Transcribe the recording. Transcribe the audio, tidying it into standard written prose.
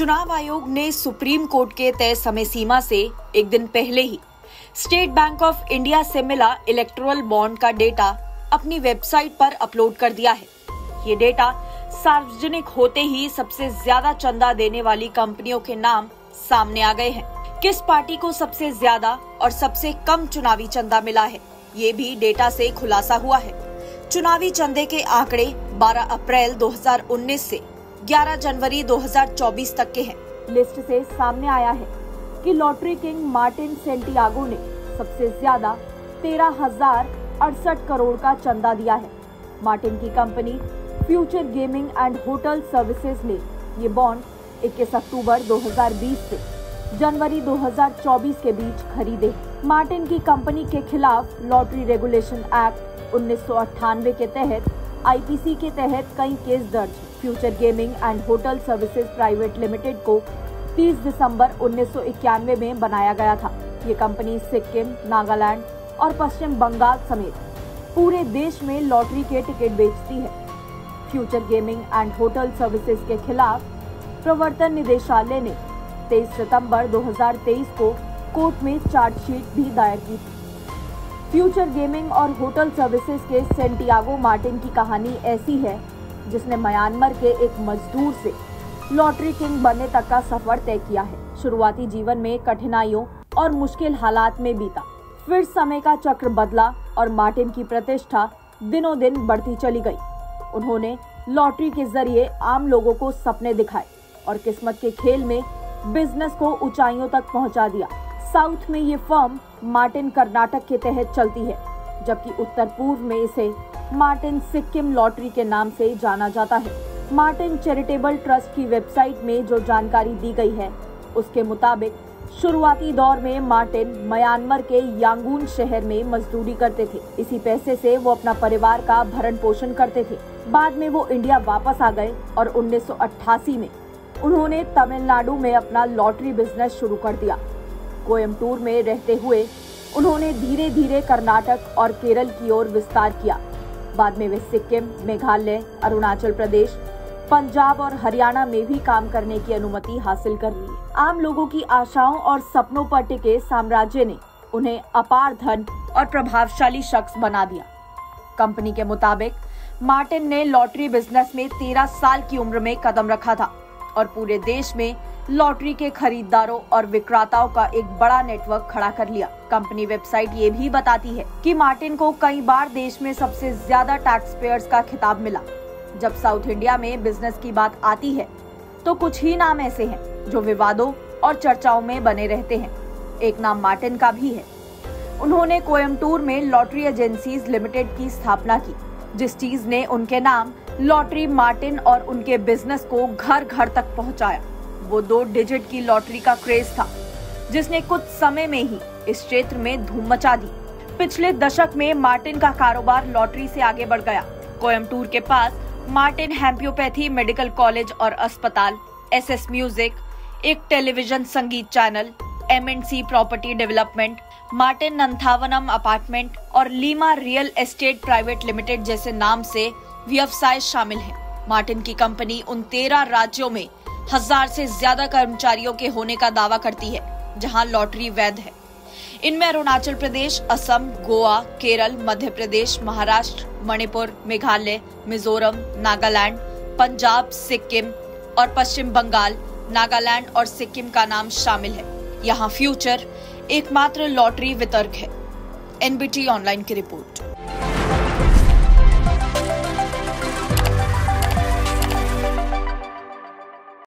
चुनाव आयोग ने सुप्रीम कोर्ट के तय समय सीमा से एक दिन पहले ही स्टेट बैंक ऑफ इंडिया से मिला इलेक्टोरल बॉन्ड का डेटा अपनी वेबसाइट पर अपलोड कर दिया है। ये डेटा सार्वजनिक होते ही सबसे ज्यादा चंदा देने वाली कंपनियों के नाम सामने आ गए हैं। किस पार्टी को सबसे ज्यादा और सबसे कम चुनावी चंदा मिला है, ये भी डेटा से खुलासा हुआ है। चुनावी चंदे के आंकड़े 12 अप्रैल 2019 से 11 जनवरी 2024 तक के हैं। लिस्ट से सामने आया है कि लॉटरी किंग मार्टिन सेंटियागो ने सबसे ज्यादा 13,068 करोड़ का चंदा दिया है। मार्टिन की company future gaming and hotel services ने ये बॉन्ड 21 अक्टूबर 2020 से जनवरी 2024 के बीच खरीदे। मार्टिन की कंपनी के खिलाफ लॉटरी रेगुलेशन एक्ट 1998 के तहत आईपीसी के तहत कई केस दर्ज। Future gaming and hotel services private limited को 30 दिसंबर 1991 में बनाया गया था। ये कंपनी सिक्किम, नागालैंड और पश्चिम बंगाल समेत पूरे देश में लॉटरी के टिकट बेचती है। Future gaming and hotel services के खिलाफ प्रवर्तन निदेशालय ने 23 सितंबर 2023 को कोर्ट में चार्जशीट भी दायर की थी। फ्यूचर गेमिंग और होटल सर्विसेज के सेंटियागो मार्टिन की कहानी ऐसी है जिसने म्यांमार के एक मजदूर से लॉटरी किंग बनने तक का सफर तय किया है। शुरुआती जीवन में कठिनाइयों और मुश्किल हालात में बीता, फिर समय का चक्र बदला और मार्टिन की प्रतिष्ठा दिनों दिन बढ़ती चली गई। उन्होंने लॉटरी के जरिए आम लोगों को सपने दिखाए और किस्मत के खेल में बिजनेस को ऊंचाइयों तक पहुंचा दिया। साउथ में ये फर्म मार्टिन कर्नाटक के तहत चलती है, जबकि उत्तर पूर्व में इसे मार्टिन सिक्किम लॉटरी के नाम से जाना जाता है। मार्टिन चैरिटेबल ट्रस्ट की वेबसाइट में जो जानकारी दी गई है, उसके मुताबिक शुरुआती दौर में मार्टिन म्यांमार के यांगून शहर में मजदूरी करते थे। इसी पैसे से वो अपना परिवार का भरण पोषण करते थे। बाद में वो इंडिया वापस आ गए और 1988 में उन्होंने तमिलनाडु में अपना लॉटरी बिजनेस शुरू कर दिया। कोयम्बटूर में रहते हुए उन्होंने धीरे धीरे कर्नाटक और केरल की ओर विस्तार किया। बाद में वे सिक्किम, मेघालय, अरुणाचल प्रदेश, पंजाब और हरियाणा में भी काम करने की अनुमति हासिल कर ली। आम लोगों की आशाओं और सपनों पर टिके साम्राज्य ने उन्हें अपार धन और प्रभावशाली शख्स बना दिया। कंपनी के मुताबिक मार्टिन ने लॉटरी बिजनेस में 13 साल की उम्र में कदम रखा था और पूरे देश में लॉटरी के खरीदारों और विक्रेताओं का एक बड़ा नेटवर्क खड़ा कर लिया। कंपनी वेबसाइट ये भी बताती है कि मार्टिन को कई बार देश में सबसे ज्यादा टैक्स पेयर्स का खिताब मिला। जब साउथ इंडिया में बिजनेस की बात आती है तो कुछ ही नाम ऐसे हैं जो विवादों और चर्चाओं में बने रहते हैं। एक नाम मार्टिन का भी है। उन्होंने कोयम्बटूर में लॉटरी एजेंसीज लिमिटेड की स्थापना की, जिस चीज ने उनके नाम लॉटरी मार्टिन और उनके बिजनेस को घर घर तक पहुंचाया। वो 2 डिजिट की लॉटरी का क्रेज था जिसने कुछ समय में ही इस क्षेत्र में धूम मचा दी। पिछले दशक में मार्टिन का कारोबार लॉटरी से आगे बढ़ गया। कोयम्बटूर के पास मार्टिन होम्योपैथी मेडिकल कॉलेज और अस्पताल, एसएस म्यूजिक, एक टेलीविजन संगीत channel, MNC property development, Martin Nanthavanam apartment और Lima real estate private limited जैसे नाम से व्यवसाय शामिल हैं। मार्टिन की कंपनी उन 13 राज्यों में 1000 से ज्यादा कर्मचारियों के होने का दावा करती है जहां लॉटरी वैध है। इनमें अरुणाचल प्रदेश, असम, गोवा, केरल, मध्य प्रदेश, महाराष्ट्र, मणिपुर, मेघालय, मिजोरम, नागालैंड, पंजाब, सिक्किम और पश्चिम बंगाल, नागालैंड और सिक्किम का नाम शामिल है। यहाँ फ्यूचर एकमात्र लॉटरी वितरक है। एनबीटी ऑनलाइन की रिपोर्ट।